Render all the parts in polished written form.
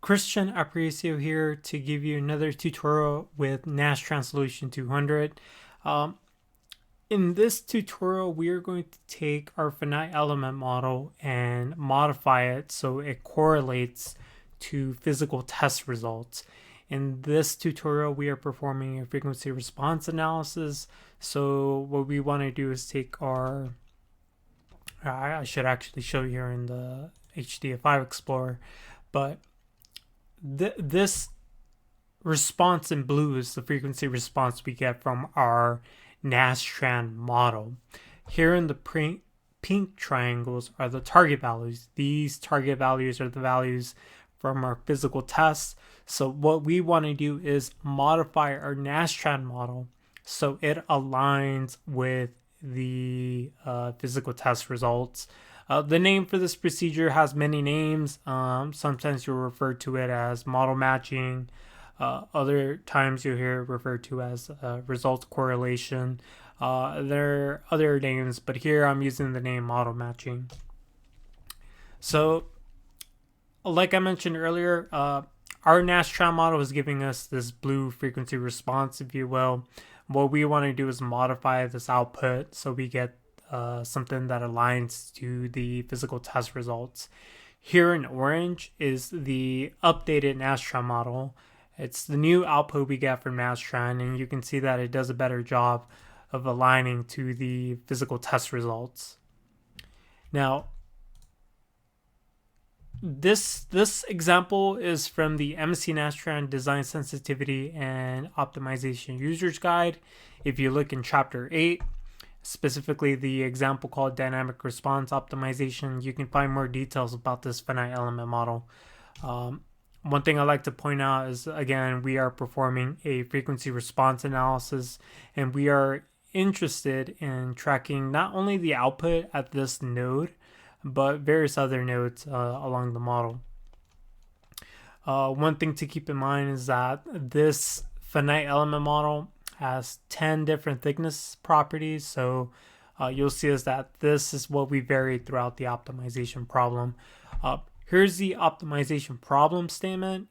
Christian Aparicio here to give you another tutorial with Nastran Solution 200. In this tutorial, we are going to take our finite element model and modify it so it correlates to physical test results. In this tutorial, we are performing a frequency response analysis. So what we want to do is take our, I should actually show you here in the HD5 Explorer, but this response in blue is the frequency response we get from our Nastran model. Here in the pink triangles are the target values. These target values are the values from our physical tests. So what we want to do is modify our Nastran model so it aligns with the physical test results. The name for this procedure has many names. Sometimes you'll refer to it as model matching. Other times you'll hear it referred to as result correlation. There are other names, but here I'm using the name model matching. So, like I mentioned earlier, our Nastran model is giving us this blue frequency response, if you will. What we want to do is modify this output so we get something that aligns to the physical test results. Here in orange is the updated Nastran model. It's the new output we get from Nastran, and you can see that it does a better job of aligning to the physical test results. Now, this example is from the MSC Nastran Design Sensitivity and Optimization User's Guide. If you look in Chapter 8, specifically the example called Dynamic Response Optimization, you can find more details about this finite element model. One thing I like to point out is, again, we are performing a frequency response analysis, and we are interested in tracking not only the output at this node, but various other nodes along the model. One thing to keep in mind is that this finite element model has 10 different thickness properties. So you'll see is that this is what we vary throughout the optimization problem. Here's the optimization problem statement.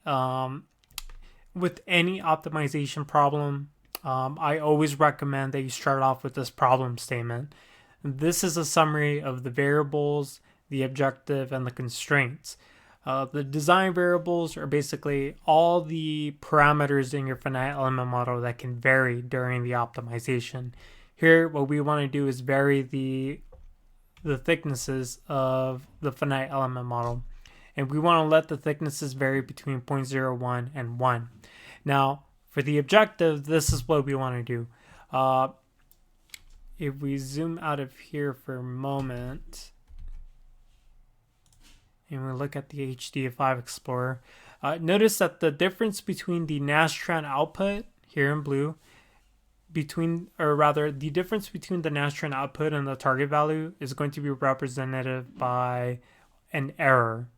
With any optimization problem, I always recommend that you start off with this problem statement. This is a summary of the variables, the objective, and the constraints. The design variables are basically all the parameters in your finite element model that can vary during the optimization. Here, what we want to do is vary the thicknesses of the finite element model. And we want to let the thicknesses vary between 0.01 and 1. Now, for the objective, this is what we want to do. If we zoom out of here for a moment, and we look at the HD5 Explorer, notice that the difference between the Nastran output here in blue, the difference between the Nastran output and the target value is going to be represented by an error.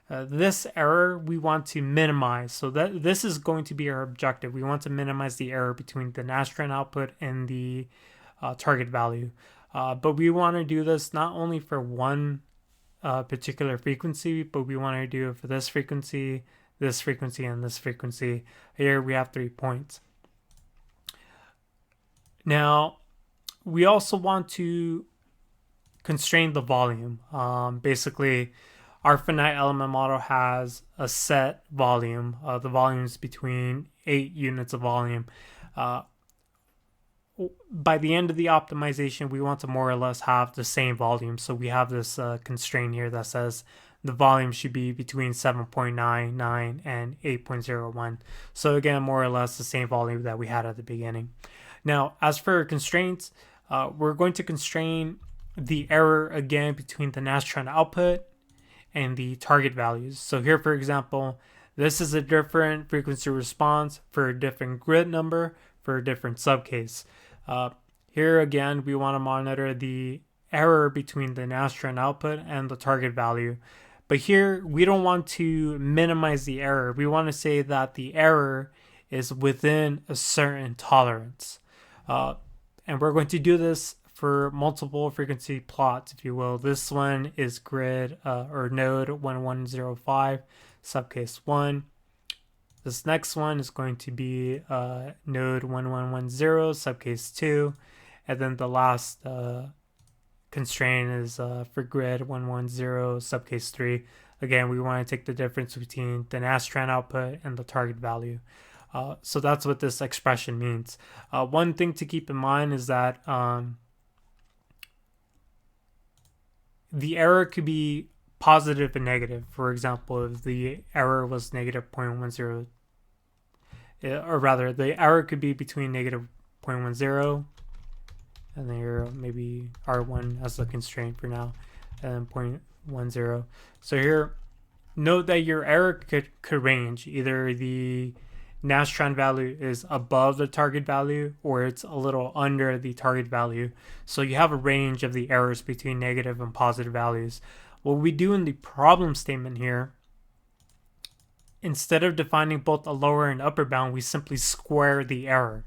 This error we want to minimize, so that this is going to be our objective. We want to minimize the error between the Nastran output and the target value. But we want to do this not only for one particular frequency, but we want to do it for this frequency, and this frequency. Here we have 3 points. Now, we also want to constrain the volume. Basically, our finite element model has a set volume. The volume is between 8 units of volume. By the end of the optimization, we want to more or less have the same volume. So we have this constraint here that says the volume should be between 7.99 and 8.01. So again, more or less the same volume that we had at the beginning. Now, as for constraints, we're going to constrain the error again between the Nastran output and the target values. So here, for example, this is a different frequency response for a different grid number for a different subcase. Here again, we want to monitor the error between the Nastran output and the target value. But here, we don't want to minimize the error. We want to say that the error is within a certain tolerance. And we're going to do this for multiple frequency plots, if you will. This one is grid or node 1105. subcase 1. This next one is going to be node 1110, subcase 2. And then the last constraint is for grid 110, subcase 3. Again, we want to take the difference between the Nastran output and the target value. So that's what this expression means. One thing to keep in mind is that the error could be positive and negative. For example, if the error was negative 0.10, or rather, the error could be between negative 0.10 and then here maybe R1 as the constraint for now, and 0.10. So here, note that your error could range. Either the Nastran value is above the target value or it's a little under the target value. So you have a range of the errors between negative and positive values. What we do in the problem statement here, instead of defining both a lower and upper bound, we simply square the error.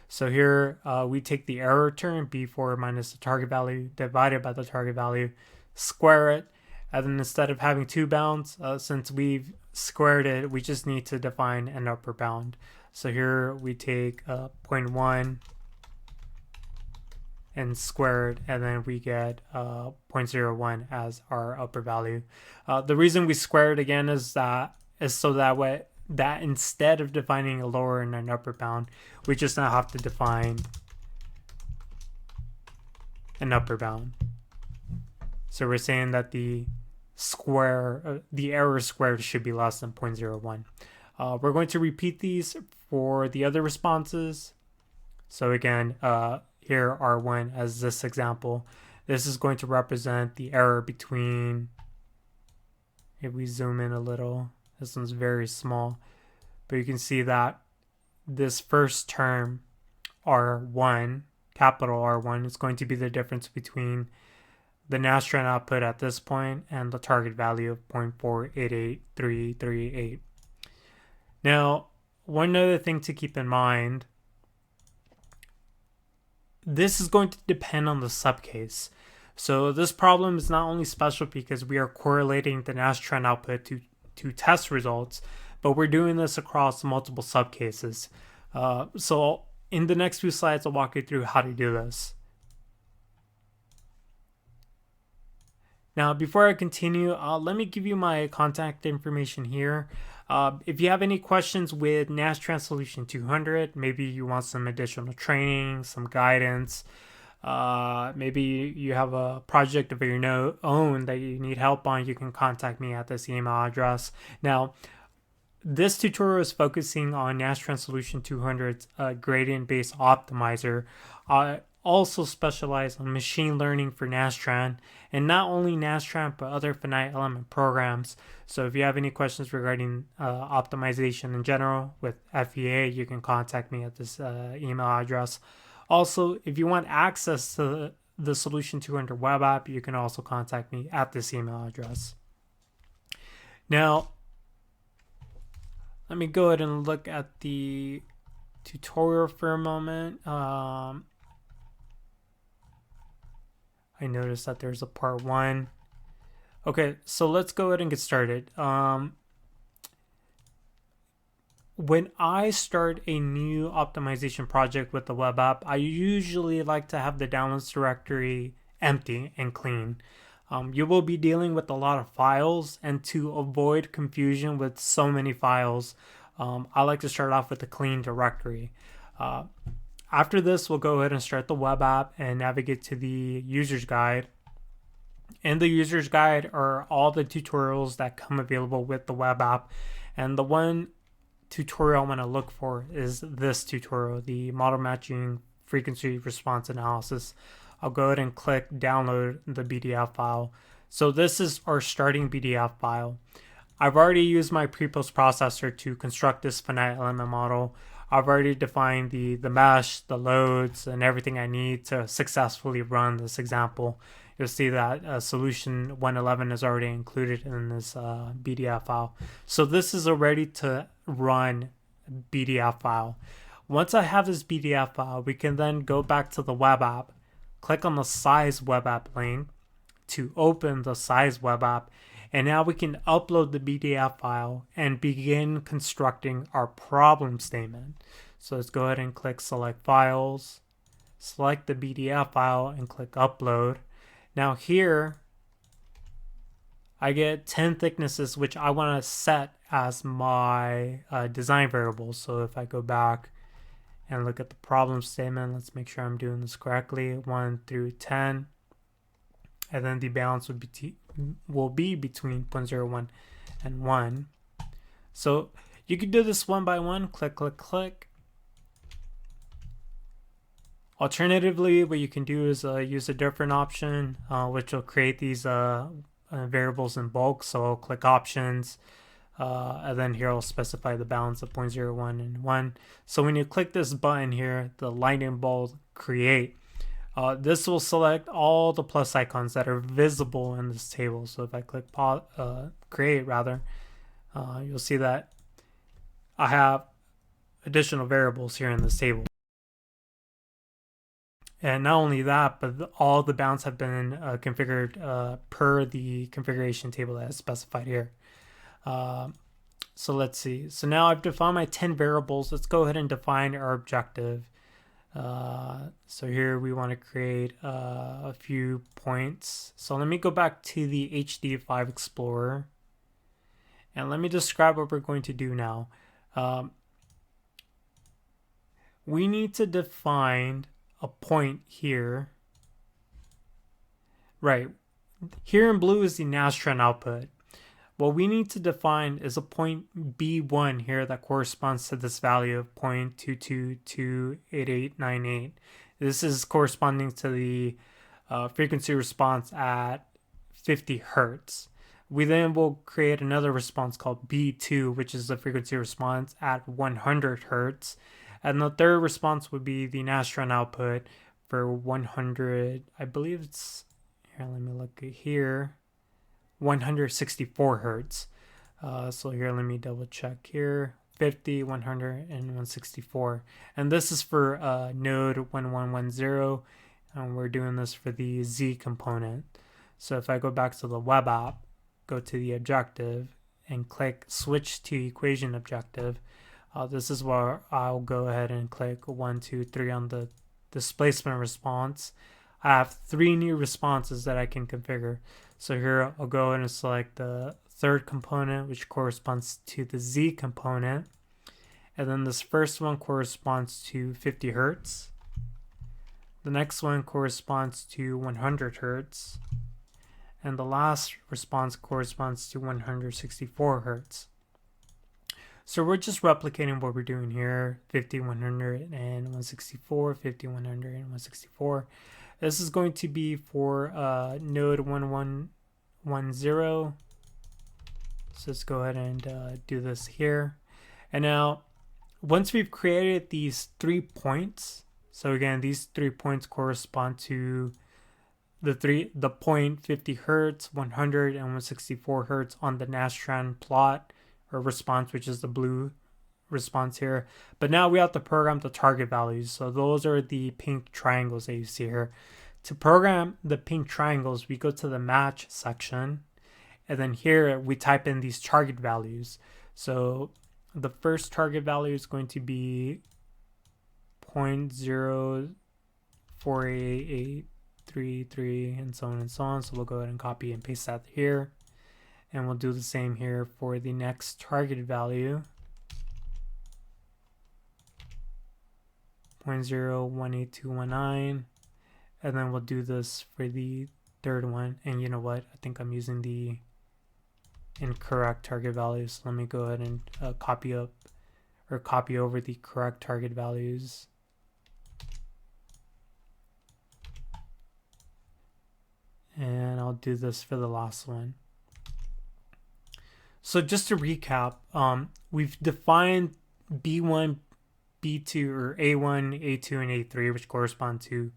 So here we take the error term, B4 minus the target value divided by the target value, square it, and then instead of having two bounds, since we've squared it, we just need to define an upper bound. So here we take 0.1 and square it, and then we get 0.01 as our upper value. The reason we square it again is so that instead of defining a lower and an upper bound, we just now have to define an upper bound. So we're saying that the error squared should be less than 0.01. We're going to repeat these for the other responses. So again, here R1 as this example, this is going to represent the error between, if we zoom in a little, this one's very small, but you can see that this first term, R1, capital R1, is going to be the difference between the Nastran output at this point and the target value of 0.488338. Now, one other thing to keep in mind, this is going to depend on the subcase. So this problem is not only special because we are correlating the Nastran output to test results, but we're doing this across multiple subcases. So in the next few slides, I'll walk you through how to do this. Now, before I continue, let me give you my contact information here. If you have any questions with Nastran Solution 200, maybe you want some additional training, some guidance, maybe you have a project of your own that you need help on, you can contact me at this email address. Now, this tutorial is focusing on Nastran Solution 200's gradient-based optimizer. I also specialize on machine learning for Nastran, and not only Nastran but other finite element programs. So if you have any questions regarding optimization in general with FEA, you can contact me at this email address. Also, if you want access to the Solution 200 web app, you can also contact me at this email address. Now, let me go ahead and look at the tutorial for a moment. I noticed that there's a part 1. Okay, so let's go ahead and get started. When I start a new optimization project with the web app, I usually like to have the downloads directory empty and clean. You will be dealing with a lot of files, and to avoid confusion with so many files, I like to start off with a clean directory. After this, we'll go ahead and start the web app and navigate to the user's guide. In the user's guide are all the tutorials that come available with the web app, and the one tutorial I want to look for is this tutorial, the model matching frequency response analysis. I'll go ahead and click download the BDF file. So this is our starting BDF file. I've already used my pre-post processor to construct this finite element model. I've already defined the mesh, the loads, and everything I need to successfully run this example. You'll see that solution 111 is already included in this BDF file. So this is a ready to run BDF file. Once I have this BDF file, we can then go back to the web app, click on the size web app link to open the size web app, And now we can upload the BDF file and begin constructing our problem statement. So let's go ahead and click select files, select the BDF file and click upload. Now here I get 10 thicknesses, which I want to set as my design variables. So if I go back and look at the problem statement, let's make sure I'm doing this correctly, 1 through 10. And then the balance will be between 0.01 and 1. So you could do this one by one, click, click, click. Alternatively, what you can do is use a different option, which will create these variables in bulk. So I'll click options, and then here I'll specify the balance of 0.01 and 1. So when you click this button here, the lightning bolt create, this will select all the plus icons that are visible in this table. So if I click create rather, you'll see that I have additional variables here in this table. And not only that, but all the bounds have been configured per the configuration table that is specified here. So let's see. So now I've defined my 10 variables. Let's go ahead and define our objective. So here we want to create a few points. So let me go back to the HD5 Explorer. And let me describe what we're going to do now. We need to define a point here. Right. Here in blue is the Nastran output. What we need to define is a point B1 here that corresponds to this value of 0.2228898. This is corresponding to the frequency response at 50 Hertz. We then will create another response called B2, which is the frequency response at 100 Hertz. And the third response would be the Nastran output for 100, I believe it's, here, let me look here, 164 Hertz. So here, let me double check here, 50, 100, and 164. And this is for node 1110, and we're doing this for the Z component. So if I go back to the web app, go to the objective, and click switch to equation objective, this is where I'll go ahead and click 1, 2, 3 on the displacement response. I have 3 new responses that I can configure. So here I'll go ahead and select the third component, which corresponds to the Z component. And then this first one corresponds to 50 Hertz. The next one corresponds to 100 Hertz. And the last response corresponds to 164 Hertz. So we're just replicating what we're doing here, 50, 100, and 164, 50, 100, and 164. This is going to be for node 1110. So let's go ahead and do this here. And now, once we've created these 3 points, so again, these 3 points correspond to the point 50 Hertz, 100, and 164 Hertz on the Nastran plot, or response, which is the blue response here. But now we have to program the target values. So those are the pink triangles that you see here. To program the pink triangles, we go to the match section, and then here we type in these target values. So the first target value is going to be 0.048833 and so on and so on. So we'll go ahead and copy and paste that here. And we'll do the same here for the next target value, 0.018219. And then we'll do this for the third one. And you know what? I think I'm using the incorrect target values. So let me go ahead and copy over the correct target values. And I'll do this for the last one. So just to recap, we've defined B1, B2, or A1, A2, and A3, which correspond to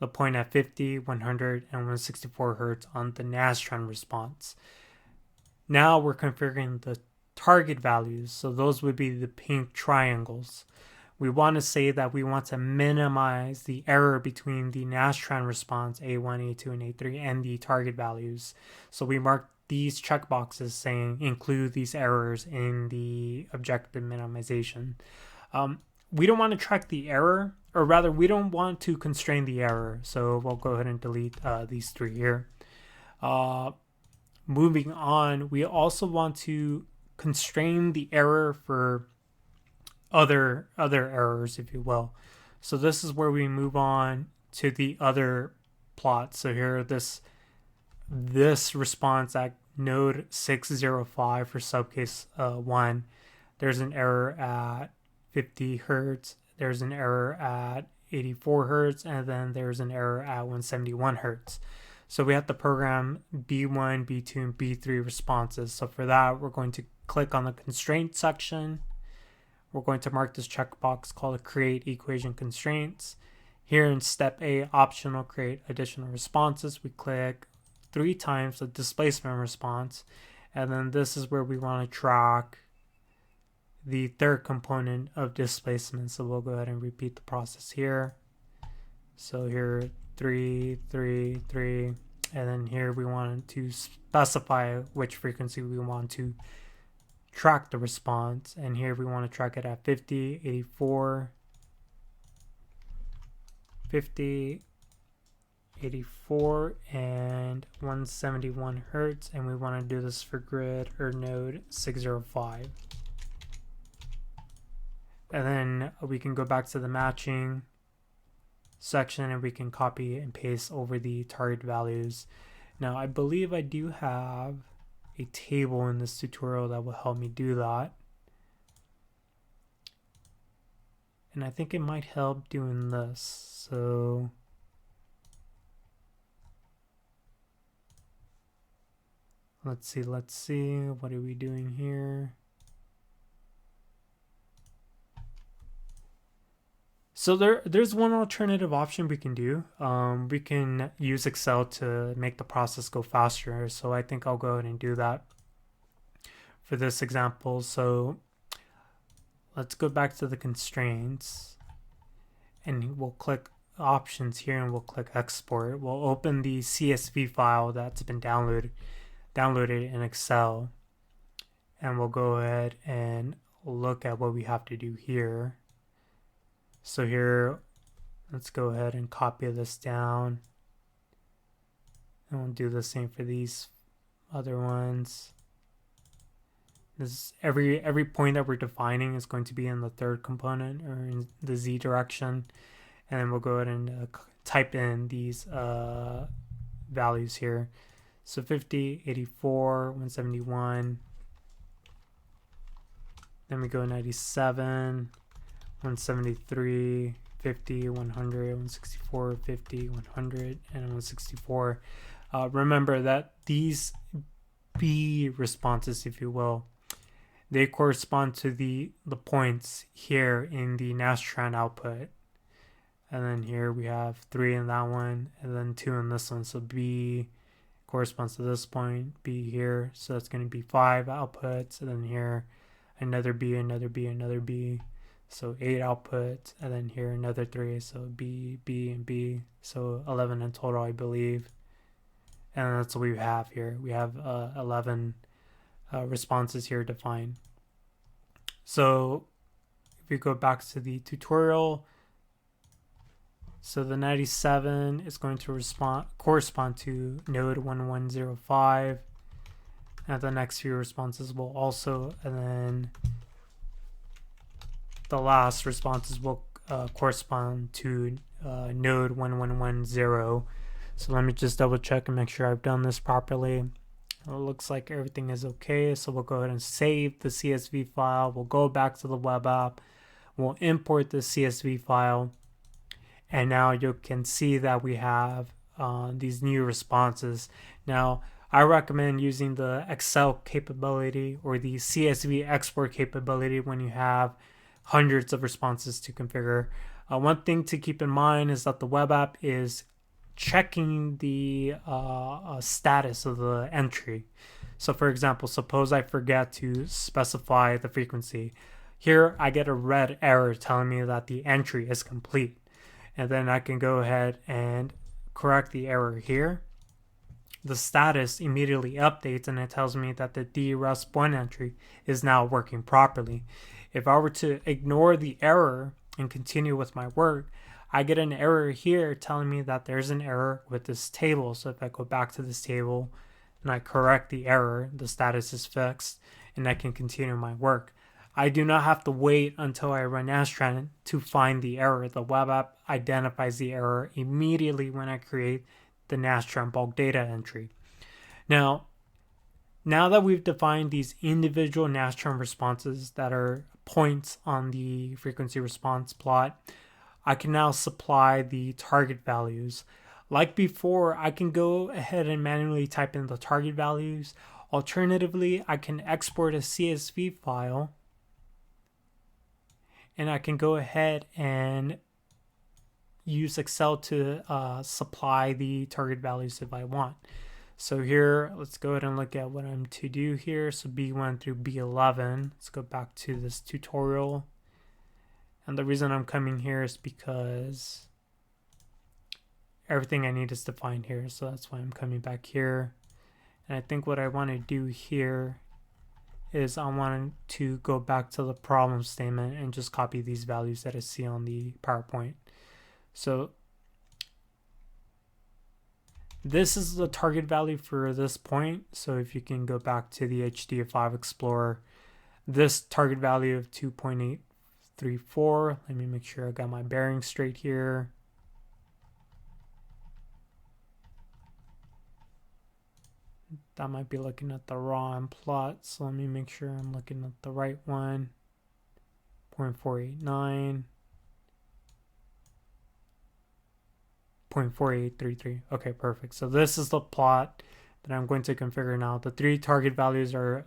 the point at 50, 100, and 164 Hertz on the Nastran response. Now we're configuring the target values, so those would be the pink triangles. We want to say that we want to minimize the error between the Nastran response A1, A2, and A3 and the target values. So we mark these checkboxes saying include these errors in the objective minimization. We don't want to track the error, or rather we don't want to constrain the error. So we'll go ahead and delete these three here. Moving on, we also want to constrain the error for other errors, if you will. So this is where we move on to the other plot. So here, this response at node 605 for subcase 1, there's an error at 50 hertz, there's an error at 84 hertz, and then there's an error at 171 hertz. So we have to program B1, B2, and B3 responses. So for that, we're going to click on the constraint section. We're going to mark this checkbox called create equation constraints. Here in step A, optional, create additional responses. We click 3 times the displacement response. And then this is where we want to track the third component of displacement. So we'll go ahead and repeat the process here. So here, 3, 3, 3. And then here we want to specify which frequency we want to track the response. And here we want to track it at 50, 84, 50, 84, and 171 hertz. And we want to do this for grid or node 605. And then we can go back to the matching section and we can copy and paste over the target values. Now I believe I do have a table in this tutorial that will help me do that. And I think it might help doing this. So let's see, what are we doing here? So there's one alternative option we can do. We can use Excel to make the process go faster. So I think I'll go ahead and do that for this example. So let's go back to the constraints and we'll click options here and we'll click export. We'll open the CSV file that's been downloaded in Excel, and we'll go ahead and look at what we have to do here. So here, let's go ahead and copy this down. And we'll do the same for these other ones. This every point that we're defining is going to be in the third component or in the Z direction. And then we'll go ahead and type in these values here. So 50, 84, 171. Then we go 97. 173, 50, 100, 164, 50, 100, and 164. Remember that these B responses, if you will, they correspond to the points here in the Nastran output. And then here we have 3 in that one, and then 2 in this one. So B corresponds to this point, B here. So that's going to be 5 outputs, and then here another B, another B, another B. So 8 outputs, and then here another 3, so B, B, and B, so 11 in total, I believe. And that's what we have here. We have 11 responses here defined. So if we go back to the tutorial, so the 97 is going to correspond to node 1105, and the next few responses will also, and then the last responses will correspond to node 1110. So let me just double check and make sure I've done this properly. It looks like everything is okay. So we'll go ahead and save the CSV file. We'll go back to the web app. We'll import the CSV file. And now you can see that we have these new responses. Now, I recommend using the Excel capability or the CSV export capability when you have hundreds of responses to configure. One thing to keep in mind is that the web app is checking the status of the entry. So for example, suppose I forget to specify the frequency. Here I get a red error telling me that the entry is complete. And then I can go ahead and correct the error here. the status immediately updates and it tells me that the DREST1 entry is now working properly. If I were to ignore the error and continue with my work, I get an error here telling me that there's an error with this table. So if I go back to this table and I correct the error, the status is fixed and I can continue my work. I do not have to wait until I run Nastran to find the error. The web app identifies the error immediately when I create the Nastran bulk data entry. Now that we've defined these individual Nastran responses that are points on the frequency response plot, I can now supply the target values. Like before, I can go ahead and manually type in the target values. Alternatively, I can export a CSV file and I can go ahead and use Excel to supply the target values if I want. So here, let's go ahead and look at what I'm to do here. So B1 through B11. Let's go back to this tutorial. And the reason I'm coming here is because everything I need is defined here. So that's why I'm coming back here. And I think what I want to do here is I want to go back to the problem statement and just copy these values that I see on the PowerPoint. So this is the target value for this point. So if you can go back to the HD5 Explorer, this target value of 2.834, let me make sure I got my bearings straight here. That might be looking at the wrong plot, so let me make sure I'm looking at the right one. 0.489. 0.4833. Okay, perfect. So this is the plot that I'm going to configure now. The three target values are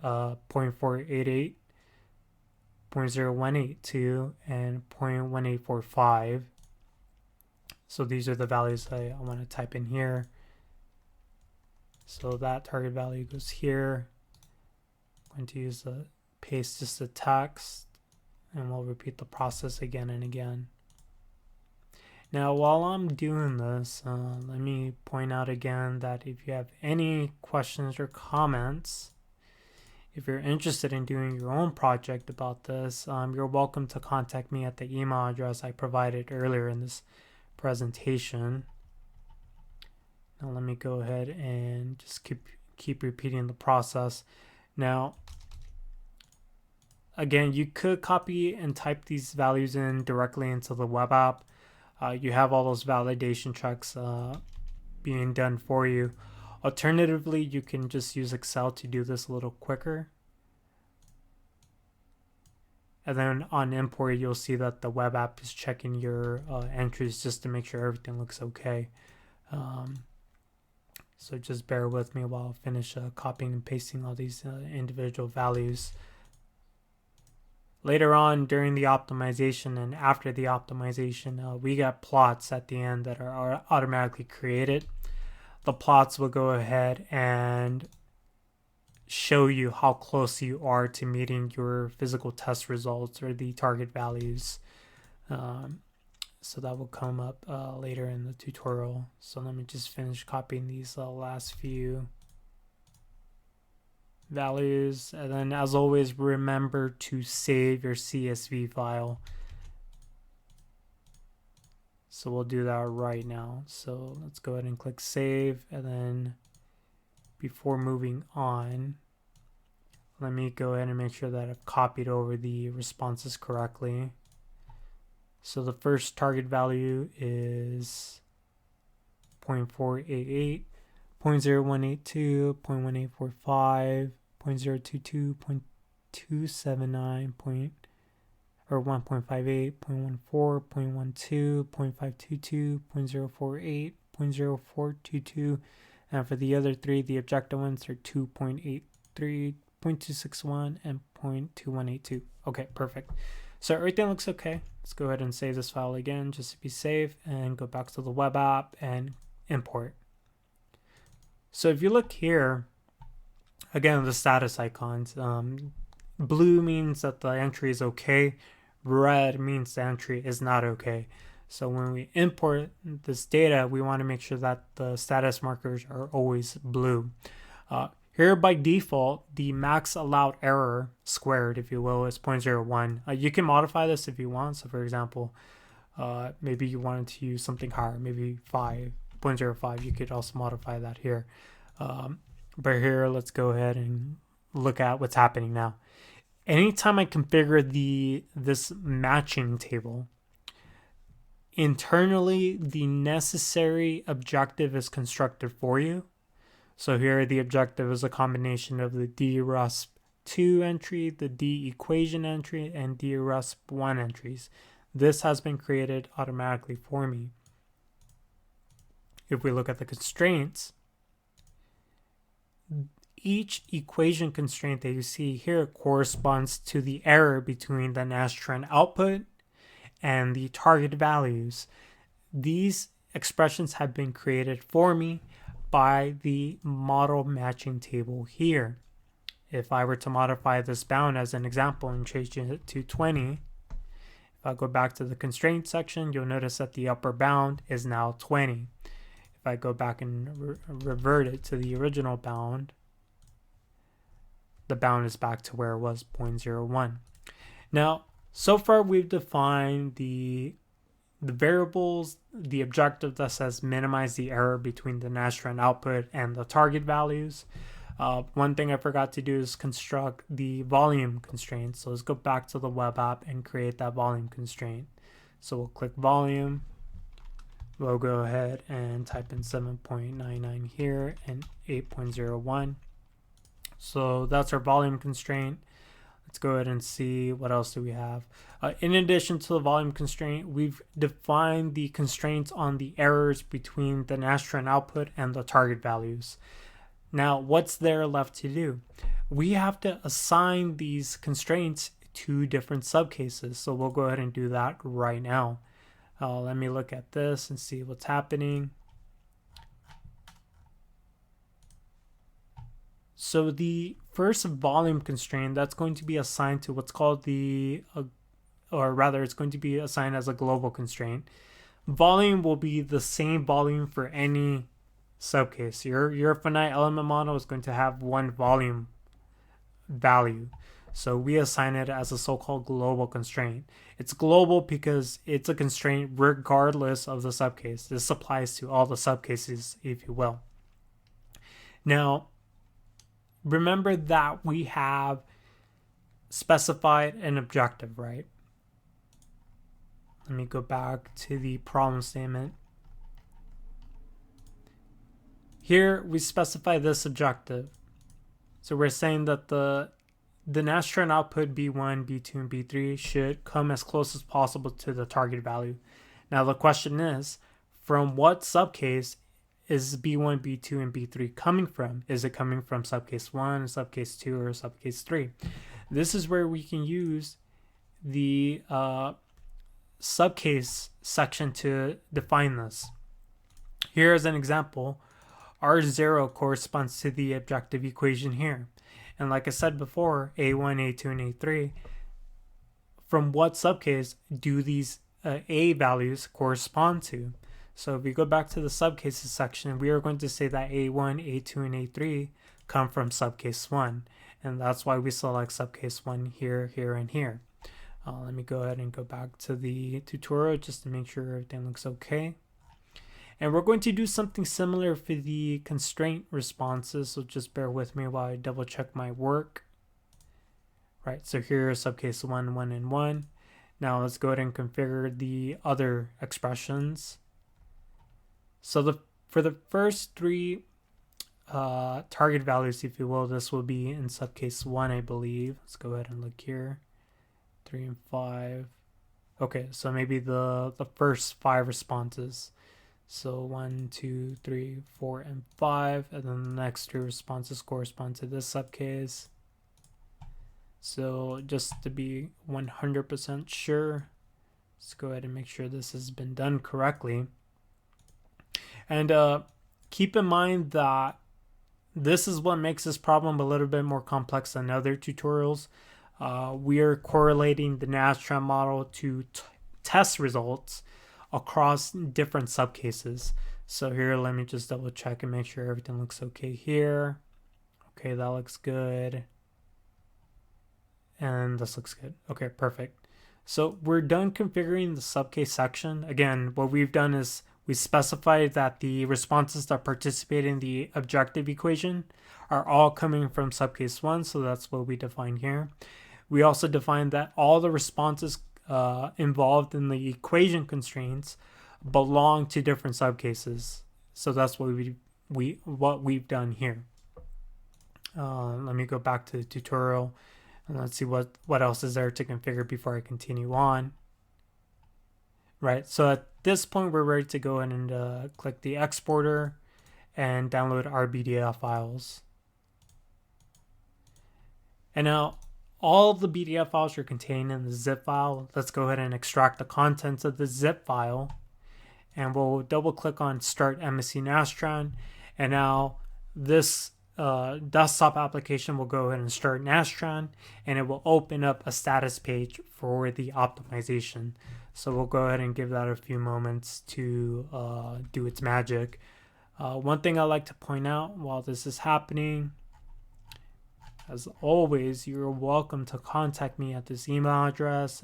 0.488, 0.0182, and 0.1845. So these are the values I want to type in here. So that target value goes here. I'm going to use the paste just the text, and we'll repeat the process again and again. Now, while I'm doing this, let me point out again that if you have any questions or comments, if you're interested in doing your own project about this, you're welcome to contact me at the email address I provided earlier in this presentation. Now let me go ahead and just keep repeating the process. Now, again, you could copy and type these values in directly into the web app. You have all those validation checks being done for you. Alternatively, you can just use Excel to do this a little quicker. And then on import, you'll see that the web app is checking your entries just to make sure everything looks okay. So just bear with me while I finish copying and pasting all these individual values. Later on during the optimization and after the optimization, we get plots at the end that are automatically created. The plots will go ahead and show you how close you are to meeting your physical test results or the target values. So that will come up later in the tutorial. So let me just finish copying these last few values. And then as always, remember to save your CSV file. So we'll do that right now. So let's go ahead and click save. And then before moving on, let me go ahead and make sure that I've copied over the responses correctly. So the first target value is 0.488, 0.0182, 0.1845, 0.022, 0.279, or 1.58, 0.14, 0.12, 0.522, 0.048, 0.0422, and for the other three, the objective ones are 2.83, 0.261, and 0.2182. Okay, perfect. So everything looks okay. Let's go ahead and save this file again just to be safe and go back to the web app and import. So if you look here, again, the status icons, blue means that the entry is okay. Red means the entry is not okay. So when we import this data, we want to make sure that the status markers are always blue. Here by default, the max allowed error squared, if you will, is 0.01. You can modify this if you want. So for example, maybe you wanted to use something higher, maybe 5.05. You could also modify that here. But here, let's go ahead and look at what's happening now. Anytime I configure this matching table, internally, the necessary objective is constructed for you. So here the objective is a combination of the DRUSP2 entry, the D equation entry, and DRUSP1 entries. This has been created automatically for me. If we look at the constraints, each equation constraint that you see here corresponds to the error between the Nastran output and the target values. These expressions have been created for me by the model matching table here. If I were to modify this bound as an example and change it to 20, if I go back to the constraint section, you'll notice that the upper bound is now 20. If I go back and revert it to the original bound, the bound is back to where it was, 0.01. Now, so far we've defined the variables, the objective that says minimize the error between the Nastran output and the target values. One thing I forgot to do is construct the volume constraint. So let's go back to the web app and create that volume constraint. So we'll click volume. We'll go ahead and type in 7.99 here and 8.01. So that's our volume constraint. Let's go ahead and see what else do we have. In addition to the volume constraint, we've defined the constraints on the errors between the Nastran output and the target values. Now, what's there left to do? We have to assign these constraints to different subcases. So we'll go ahead and do that right now. Let me look at this and see what's happening. So the first volume constraint, that's going to be assigned to what's called or rather it's going to be assigned as a global constraint. Volume will be the same volume for any subcase. Your finite element model is going to have one volume value. So we assign it as a so-called global constraint. It's global because it's a constraint regardless of the subcase. This applies to all the subcases, if you will. Now, remember that we have specified an objective, right? Let me go back to the problem statement. Here we specify this objective. So we're saying that the Nastran output B1, B2, and B3 should come as close as possible to the target value. Now the question is, from what subcase is B1, B2, and B3 coming from? Is it coming from subcase 1, subcase 2, or subcase 3? This is where we can use the subcase section to define this. Here is an example. R0 corresponds to the objective equation here. And like I said before, A1, A2, and A3, from what subcase do these A values correspond to? So if we go back to the subcases section, we are going to say that A1, A2, and A3 come from subcase 1. And that's why we select subcase 1 here, here, and here. Let me go ahead and go back to the tutorial just to make sure everything looks okay. And we're going to do something similar for the constraint responses. So just bear with me while I double check my work. Right, so here is subcase 1, 1, and 1. Now let's go ahead and configure the other expressions. So for the first three target values, if you will, this will be in subcase 1, I believe. Let's go ahead and look here. 3 and 5. Okay, so maybe the first 5 responses. So 1, 2, 3, 4, and 5. And then the next 3 responses correspond to this subcase. So just to be 100% sure, let's go ahead and make sure this has been done correctly. And keep in mind that this is what makes this problem a little bit more complex than other tutorials. We are correlating the Nastran model to test results across different subcases. So here, let me just double check and make sure everything looks okay here. Okay, that looks good. And this looks good. Okay, perfect. So we're done configuring the subcase section. Again, what we've done is we specified that the responses that participate in the objective equation are all coming from subcase 1, so that's what we define here. We also defined that all the responses involved in the equation constraints belong to different subcases. So that's what we've done here. Let me go back to the tutorial and let's see what else is there to configure before I continue on. Right, so at this point we're ready to go ahead and click the exporter and download our BDF files. And now all the BDF files are contained in the zip file. Let's go ahead and extract the contents of the zip file, and we'll double click on Start MSC Nastran, and now this desktop application will go ahead and start Nastran, and it will open up a status page for the optimization. So we'll go ahead and give that a few moments to do its magic. One thing I like to point out while this is happening, as always, you're welcome to contact me at this email address.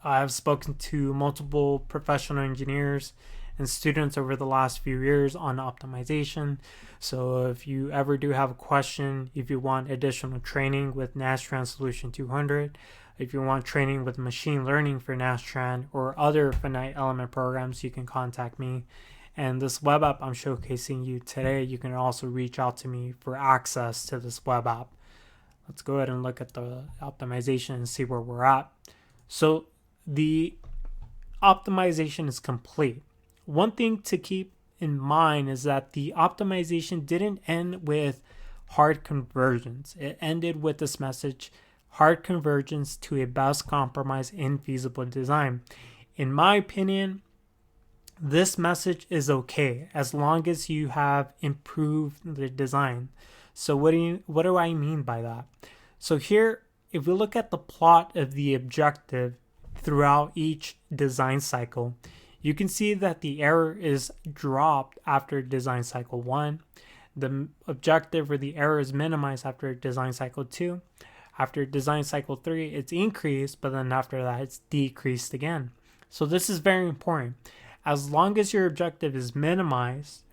I've spoken to multiple professional engineers and students over the last few years on optimization. So if you ever do have a question, if you want additional training with Nastran Solution 200, if you want training with machine learning for Nastran or other finite element programs, you can contact me. And this web app I'm showcasing you today, you can also reach out to me for access to this web app. Let's go ahead and look at the optimization and see where we're at. So the optimization is complete. One thing to keep in mind is that the optimization didn't end with hard convergence. It ended with this message: hard convergence to a best compromise in feasible design. In my opinion, this message is okay as long as you have improved the design. So what do I mean by that? So here, if we look at the plot of the objective throughout each design cycle, you can see that the error is dropped after design cycle 1. The objective or the error is minimized after design cycle 2. After design cycle 3, it's increased, but then after that, it's decreased again. So this is very important. As long as your objective is minimized,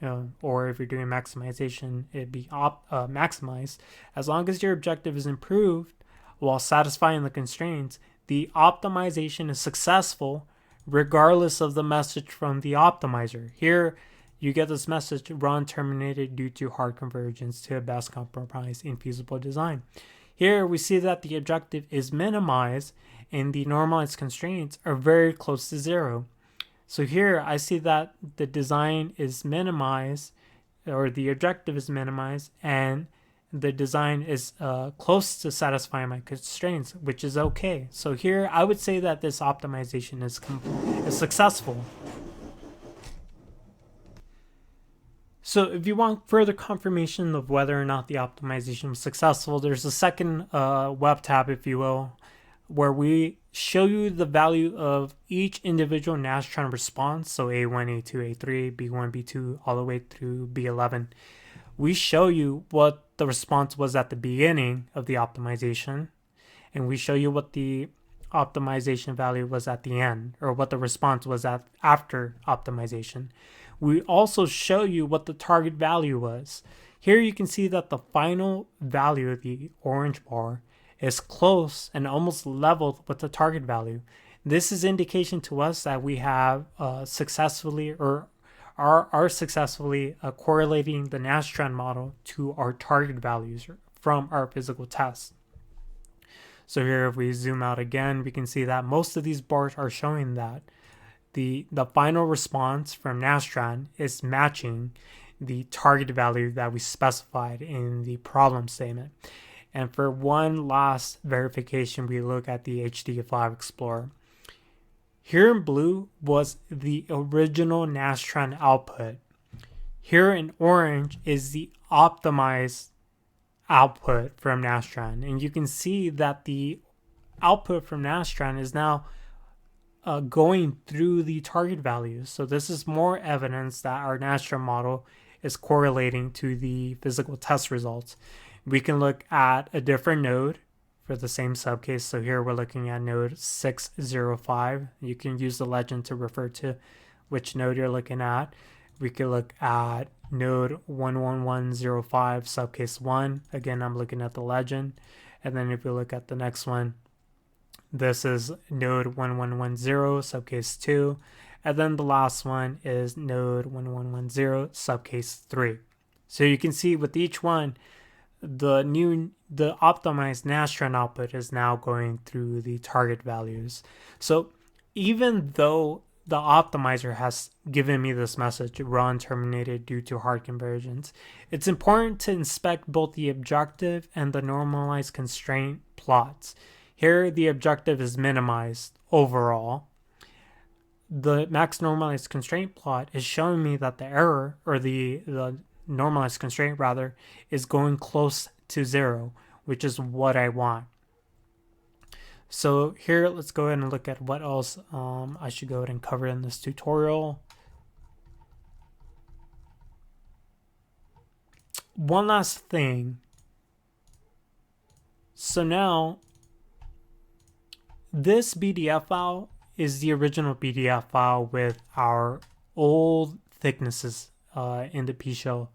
or if you're doing maximization, it'd be maximized. As long as your objective is improved while satisfying the constraints, the optimization is successful regardless of the message from the optimizer. Here, you get this message: run terminated due to hard convergence to a best compromise in feasible design. Here, we see that the objective is minimized and the normalized constraints are very close to 0. So here, I see that the design is minimized, or the objective is minimized, and the design is close to satisfying my constraints, which is okay. So here, I would say that this optimization is successful. So if you want further confirmation of whether or not the optimization was successful, there's a second web tab, if you will, where we show you the value of each individual Nastran response. So A1, A2, A3, B1, B2, all the way through B11. We show you what the response was at the beginning of the optimization, and we show you what the optimization value was at the end, or what the response was at after optimization. We also show you what the target value was. Here you can see that the final value of the orange bar is close and almost leveled with the target value. This is indication to us that we have successfully or are successfully correlating the Nastran model to our target values from our physical tests. So here, if we zoom out again, we can see that most of these bars are showing that the final response from Nastran is matching the target value that we specified in the problem statement. And for one last verification, we look at the HD5 Explorer. Here in blue was the original Nastran output. Here in orange is the optimized output from Nastran. And you can see that the output from Nastran is now going through the target values. So this is more evidence that our Nastran model is correlating to the physical test results. We can look at a different node for the same subcase. So here we're looking at node 605. You can use the legend to refer to which node you're looking at. We could look at node 11105 subcase 1. Again, I'm looking at the legend. And then if we look at the next one, this is node 1110 subcase 2. And then the last one is node 1110 subcase 3. So you can see with each one, the optimized Nastran output is now going through the target values. So even though the optimizer has given me this message, run terminated due to hard conversions, it's important to inspect both the objective and the normalized constraint plots. Here, the objective is minimized overall. The max normalized constraint plot is showing me that the error, or the normalized constraint rather, is going close to 0, which is what I want. So here, let's go ahead and look at what else I should go ahead and cover in this tutorial. One last thing. So now, this BDF file is the original BDF file with our old thicknesses in the P-shell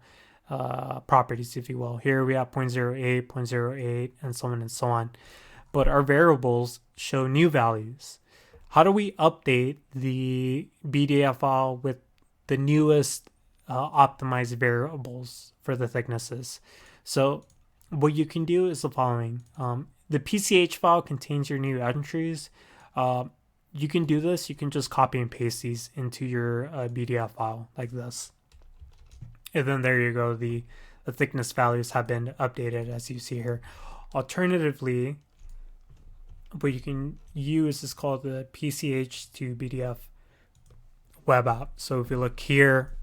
properties, if you will. Here we have 0.08, 0.08, and so on and so on. But our variables show new values. How do we update the BDF file with the newest optimized variables for the thicknesses? So what you can do is the following. The PCH file contains your new entries. You can do this. You can just copy and paste these into your BDF file like this. And then there you go. The thickness values have been updated as you see here. Alternatively, what you can use is called the PCH to BDF web app. So if you look here,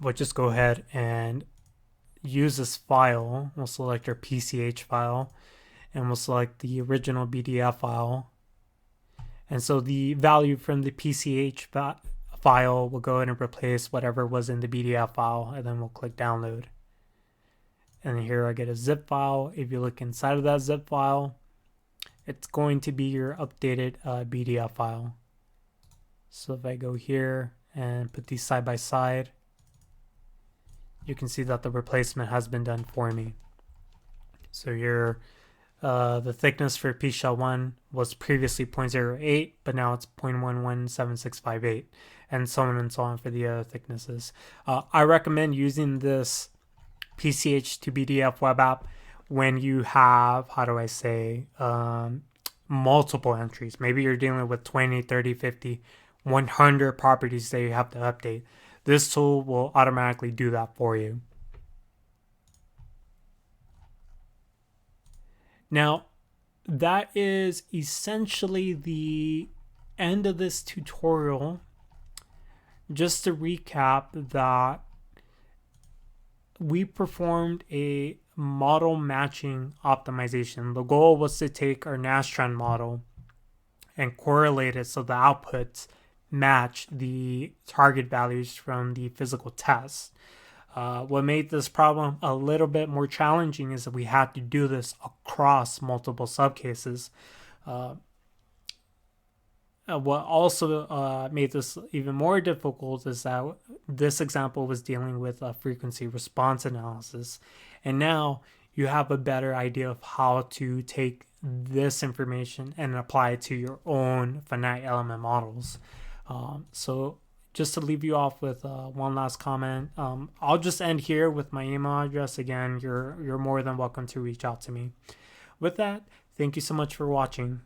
we'll just go ahead and use this file. We'll select our PCH file and we'll select the original BDF file. And so the value from the PCH file will go ahead and replace whatever was in the BDF file, and then we'll click download. And here I get a zip file. If you look inside of that zip file, it's going to be your updated BDF file. So if I go here and put these side by side, you can see that the replacement has been done for me. So here, the thickness for P-shell 1 was previously 0.08, but now it's 0.117658, and so on and so on for the other thicknesses. I recommend using this PCH to BDF web app when you have, multiple entries. Maybe you're dealing with 20, 30, 50, 100 properties that you have to update. This tool will automatically do that for you. Now, that is essentially the end of this tutorial. Just to recap that we performed a model matching optimization. The goal was to take our Nastran model and correlate it so the outputs match the target values from the physical test. What made this problem a little bit more challenging is that we had to do this across multiple subcases. What also made this even more difficult is that this example was dealing with a frequency response analysis. And now you have a better idea of how to take this information and apply it to your own finite element models. So just to leave you off with one last comment, I'll just end here with my email address. Again, you're more than welcome to reach out to me. With that, thank you so much for watching.